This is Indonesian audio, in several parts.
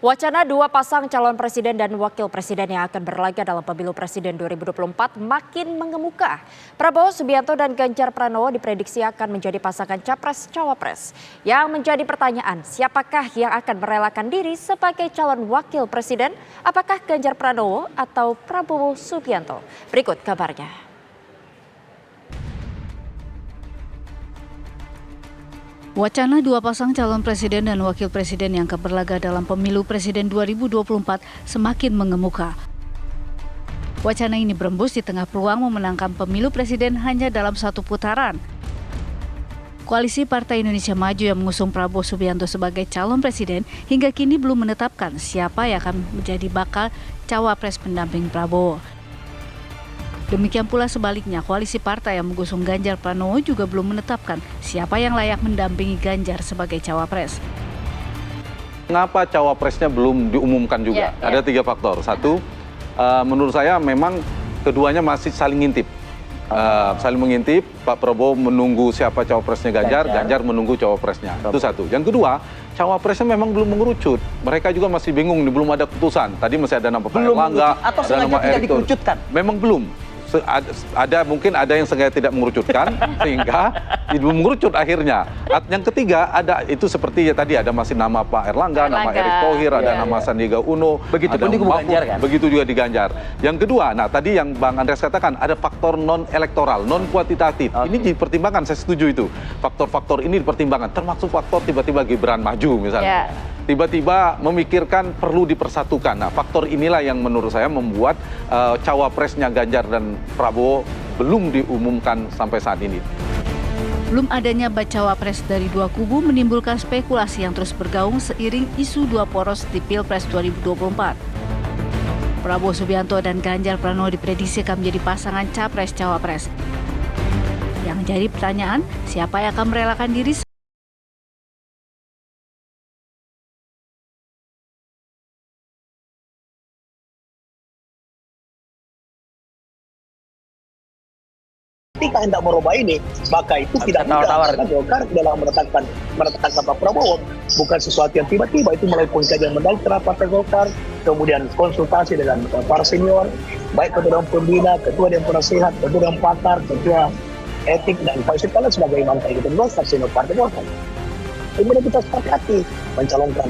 Wacana dua pasang calon presiden dan wakil presiden yang akan berlaga dalam pemilu presiden 2024 makin mengemuka. Prabowo Subianto dan Ganjar Pranowo diprediksi akan menjadi pasangan capres-cawapres. Yang menjadi pertanyaan, siapakah yang akan merelakan diri sebagai calon wakil presiden? Apakah Ganjar Pranowo atau Prabowo Subianto? Berikut kabarnya. Wacana dua pasang calon presiden dan wakil presiden yang akan berlaga dalam pemilu presiden 2024 semakin mengemuka. Wacana ini berembus di tengah peluang memenangkan pemilu presiden hanya dalam satu putaran. Koalisi Partai Indonesia Maju yang mengusung Prabowo Subianto sebagai calon presiden hingga kini belum menetapkan siapa yang akan menjadi bakal cawapres pendamping Prabowo. Demikian pula sebaliknya, koalisi partai yang mengusung Ganjar Pranowo juga belum menetapkan siapa yang layak mendampingi Ganjar sebagai cawapres. Mengapa cawapresnya belum diumumkan juga? Ada 3 faktor. Satu, menurut saya memang keduanya masih saling ngintip. Saling mengintip, Pak Prabowo menunggu siapa cawapresnya Ganjar, Ganjar menunggu cawapresnya. Itu satu. Yang kedua, cawapresnya memang belum mengerucut. Mereka juga masih bingung, belum ada keputusan. Tadi masih ada nama Pak Erlangga, atau sengaja tidak dikerucutkan? Memang belum. Mungkin ada yang sengaja tidak mengerucutkan sehingga belum mengerucut akhirnya. Yang ketiga ada itu seperti ya tadi ada masih nama Pak Erlangga, nama Erick Thohir, ada nama Sandiaga Uno, begitu pun di Ganjar kan. Begitu juga di Ganjar. Yang kedua, nah tadi yang Bang Andreas katakan ada faktor non elektoral, non kuantitatif. Ini dipertimbangkan, saya setuju itu. Faktor-faktor ini dipertimbangkan, termasuk faktor tiba-tiba Gibran maju misalnya. Tiba-tiba memikirkan perlu dipersatukan. Nah, faktor inilah yang menurut saya membuat cawapresnya Ganjar dan Prabowo belum diumumkan sampai saat ini. Belum adanya bacawa pres dari dua kubu menimbulkan spekulasi yang terus bergaung seiring isu dua poros di Pilpres 2024. Prabowo Subianto dan Ganjar Pranowo diprediksi akan menjadi pasangan capres-cawapres. Yang jadi pertanyaan, siapa yang akan merelakan diri ketika hendak merubah ini, maka itu tidak mudah. Karena Golkar dalam menetapkan Pak Prabowo bukan sesuatu yang tiba-tiba, itu melalui pengkajian mendalam terhadap Partai Golkar, kemudian konsultasi dengan para senior, baik ketua dewan pembina, ketua dewan penasehat, ketua dewan pakar, ketua etik, dan Pak Yusuf Kala sebagai mantan ketua Golkar, senior Partai Golkar. Kemudian kita sepakati mencalonkan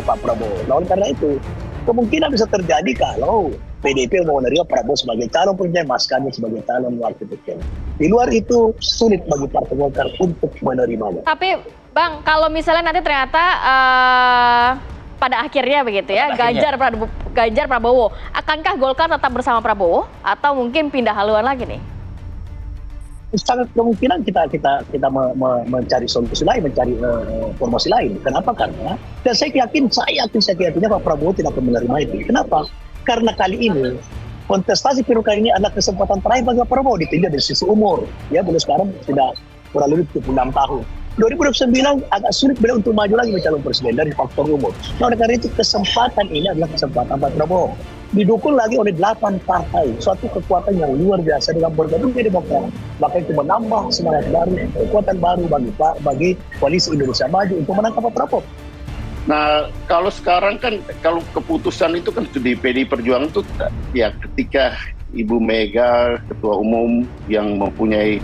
Pak Prabowo. Nah, oleh karena itu, kemungkinan bisa terjadi kalau PDIP mau menerima Prabowo sebagai calon presiden, Mas Kami sebagai calon wakil presiden. Di luar itu sulit bagi Partai Golkar untuk menerimanya. Tapi Bang, kalau misalnya nanti ternyata pada akhirnya begitu ya, Ganjar Prabowo, akankah Golkar tetap bersama Prabowo atau mungkin pindah haluan lagi nih? Sangat kemungkinan kita mencari solusi lain, mencari formasi lain. Kenapa? Karena dan saya yakin Pak Prabowo tidak akan menerima itu. Kenapa? Karena kali ini kontestasi pilkada ini adalah kesempatan terakhir bagi Pak Prabowo ditinjau dari sisi umur. Ya, beliau sekarang sudah kurang lebih 26 tahun. 2029 agak sulit beliau untuk maju lagi menjadi calon presiden dari faktor umur. Nah, oleh karena itu kesempatan ini adalah kesempatan Pak Prabowo. Didukung lagi oleh 8 partai, suatu kekuatan yang luar biasa dengan bergabung di Demokrat. Maka itu menambah semangat baru, kekuatan baru bagi koalisi Indonesia Maju untuk menangkap Pak Prabowo. Nah, kalau sekarang kan, kalau keputusan itu kan di PDI Perjuangan itu ya ketika Ibu Mega, Ketua Umum yang mempunyai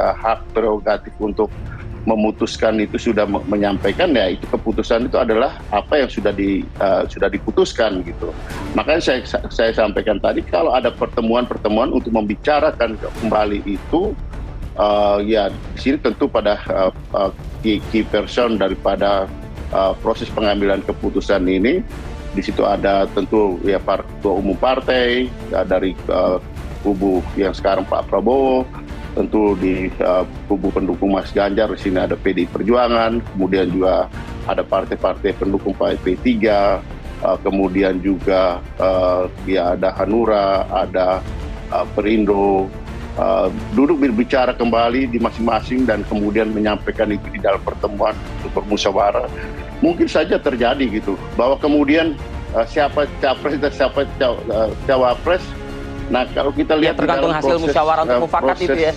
hak prerogatif untuk memutuskan itu sudah menyampaikan, ya itu keputusan itu adalah apa yang sudah diputuskan gitu. Makanya saya sampaikan tadi kalau ada pertemuan-pertemuan untuk membicarakan kembali itu, ya di sini tentu pada key person daripada proses pengambilan keputusan ini, di situ ada tentu ya ketua umum partai dari kubu yang sekarang Pak Prabowo, tentu di kubu pendukung Mas Ganjar di sini ada PDI Perjuangan, kemudian juga ada partai-partai pendukung Pak P3, kemudian juga ya ada Hanura, ada Perindo. Duduk berbicara kembali di masing-masing dan kemudian menyampaikan itu di dalam pertemuan untuk bermusyawarah. Mungkin saja terjadi gitu, bahwa kemudian siapa capres dan siapa cawapres. Nah, kalau kita lihat tergantung hasil musyawarah untuk mufakat itu ya.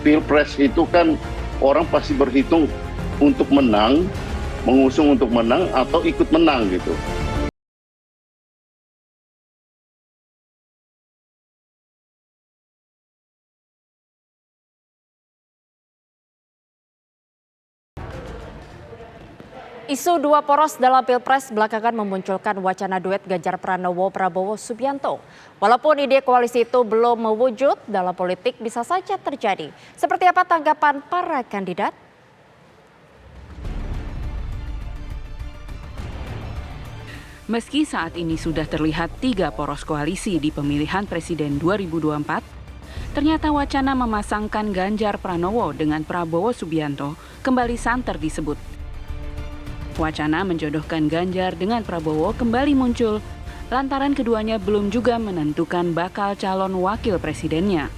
Pilpres itu kan orang pasti berhitung untuk menang mengusung untuk menang atau ikut menang gitu. Isu dua poros dalam Pilpres belakangan memunculkan wacana duet Ganjar Pranowo-Prabowo Subianto. Walaupun ide koalisi itu belum mewujud, dalam politik bisa saja terjadi. Seperti apa tanggapan para kandidat? Meski saat ini sudah terlihat 3 poros koalisi di pemilihan presiden 2024, ternyata wacana memasangkan Ganjar Pranowo dengan Prabowo Subianto kembali santer disebut. Wacana menjodohkan Ganjar dengan Prabowo kembali muncul lantaran keduanya belum juga menentukan bakal calon wakil presidennya.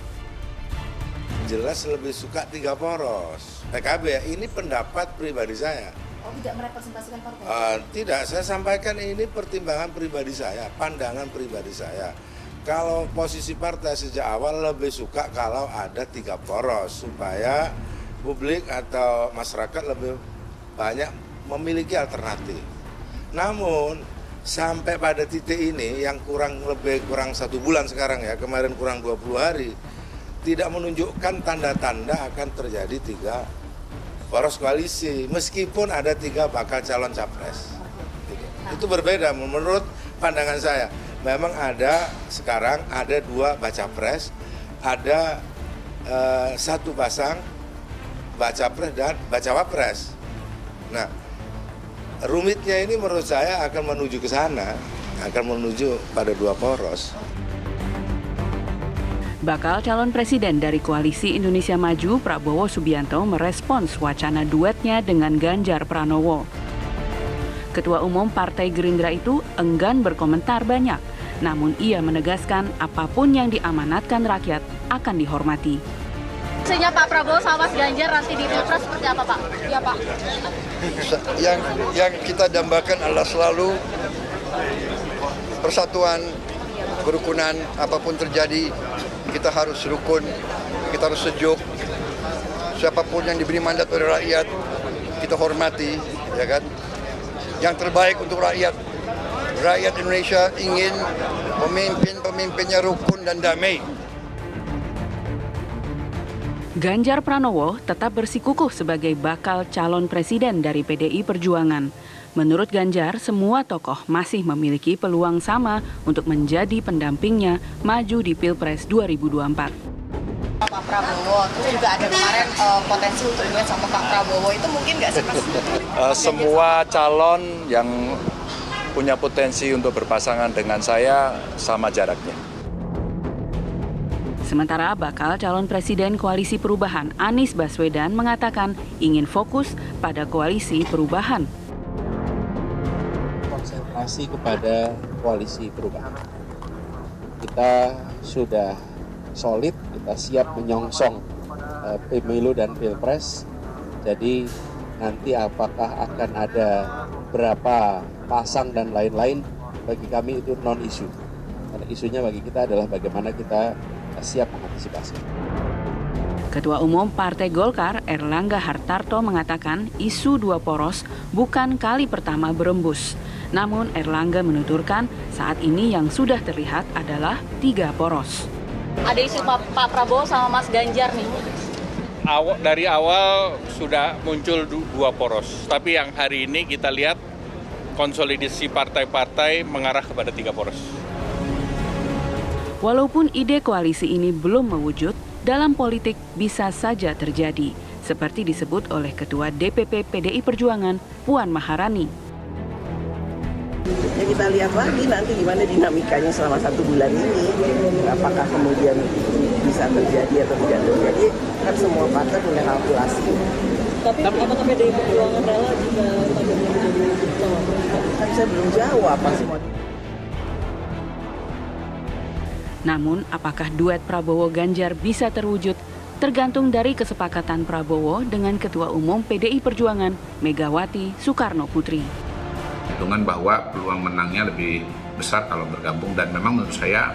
Jelas lebih suka 3 poros. PKB ya, ini pendapat pribadi saya. Oh, tidak merepresentasikan partai? Tidak, saya sampaikan ini pertimbangan pribadi saya, pandangan pribadi saya. Kalau posisi partai sejak awal lebih suka kalau ada 3 poros supaya publik atau masyarakat lebih banyak memiliki alternatif. Namun sampai pada titik ini yang kurang 1 bulan sekarang ya, kemarin kurang 20 hari, tidak menunjukkan tanda-tanda akan terjadi 3 poros koalisi meskipun ada 3 bakal calon capres. Itu berbeda menurut pandangan saya. Memang sekarang ada 2 baca pres, ada 1 pasang baca pres dan baca wapres. Nah, rumitnya ini menurut saya akan menuju ke sana, akan menuju pada 2 poros. Bakal calon presiden dari Koalisi Indonesia Maju, Prabowo Subianto merespons wacana duetnya dengan Ganjar Pranowo. Ketua Umum Partai Gerindra itu enggan berkomentar banyak, namun ia menegaskan apapun yang diamanatkan rakyat akan dihormati. Maksudnya Pak Prabowo sama Mas Ganjar nanti di Pilpres seperti apa Pak? Iya Pak. Yang kita dambakan adalah selalu persatuan, kerukunan, apapun terjadi kita harus rukun, kita harus sejuk. Siapapun yang diberi mandat oleh rakyat kita hormati, ya kan? Yang terbaik untuk rakyat. Rakyat Indonesia ingin pemimpinnya rukun dan damai. Ganjar Pranowo tetap bersikukuh sebagai bakal calon presiden dari PDI Perjuangan. Menurut Ganjar, semua tokoh masih memiliki peluang sama untuk menjadi pendampingnya maju di Pilpres 2024. Pak Prabowo, terus juga ada kemarin potensi untuk duet sama Pak Prabowo, itu mungkin nggak sih Mas? Semua calon yang punya potensi untuk berpasangan dengan saya sama jaraknya. Sementara bakal calon presiden Koalisi Perubahan Anies Baswedan mengatakan ingin fokus pada Koalisi Perubahan. Konsentrasi kepada Koalisi Perubahan. Kita sudah solid, kita siap menyongsong pemilu dan pilpres. Jadi nanti apakah akan ada berapa pasang dan lain-lain, bagi kami itu non-isu. Karena isunya bagi kita adalah bagaimana kita siap mengantisipasi. Ketua Umum Partai Golkar Erlangga Hartarto mengatakan isu 2 poros bukan kali pertama berembus. Namun Erlangga menuturkan saat ini yang sudah terlihat adalah 3 poros. Ada isu Pak Prabowo sama Mas Ganjar nih. Dari awal sudah muncul 2 poros, tapi yang hari ini kita lihat konsolidasi partai-partai mengarah kepada 3 poros. Walaupun ide koalisi ini belum mewujud, dalam politik bisa saja terjadi, seperti disebut oleh Ketua DPP PDI Perjuangan, Puan Maharani. Ya kita lihat lagi nanti gimana dinamikanya selama 1 bulan ini, apakah kemudian bisa terjadi atau tidak terjadi, kan semua partai punya kalkulasi. Tapi apakah PDI Perjuangan rela jika Pak Ganjar menjadi cawapres? Kan saya belum jawab apa semua. Namun, apakah duet Prabowo-Ganjar bisa terwujud tergantung dari kesepakatan Prabowo dengan Ketua Umum PDI Perjuangan, Megawati Soekarno Putri. Hitungan bahwa peluang menangnya lebih besar kalau bergabung, dan memang menurut saya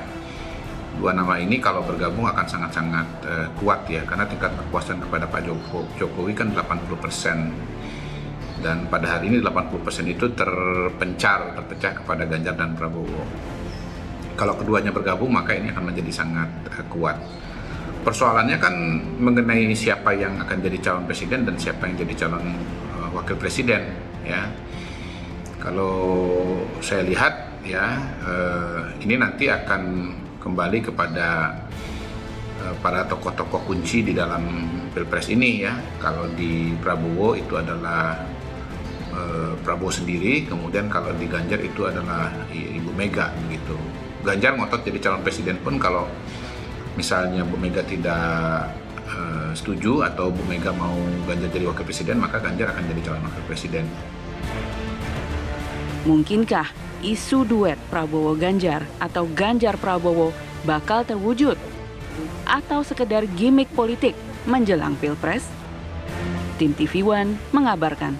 2 nama ini kalau bergabung akan sangat-sangat kuat ya, karena tingkat kepuasan kepada Pak Jokowi kan 80%. Dan pada hari ini 80% itu terpecah kepada Ganjar dan Prabowo. Kalau keduanya bergabung maka ini akan menjadi sangat kuat. Persoalannya kan mengenai siapa yang akan jadi calon presiden dan siapa yang jadi calon wakil presiden, ya. Kalau saya lihat, ya, ini nanti akan kembali kepada para tokoh-tokoh kunci di dalam Pilpres ini, ya. Kalau di Prabowo itu adalah Prabowo sendiri, kemudian kalau di Ganjar itu adalah Ibu Mega, begitu. Ganjar ngotot jadi calon presiden pun kalau misalnya Bu Mega tidak setuju atau Bu Mega mau Ganjar jadi wakil presiden, maka Ganjar akan jadi calon wakil presiden. Mungkinkah isu duet Prabowo-Ganjar atau Ganjar-Prabowo bakal terwujud? Atau sekedar gimmick politik menjelang Pilpres? Tim TV One mengabarkan.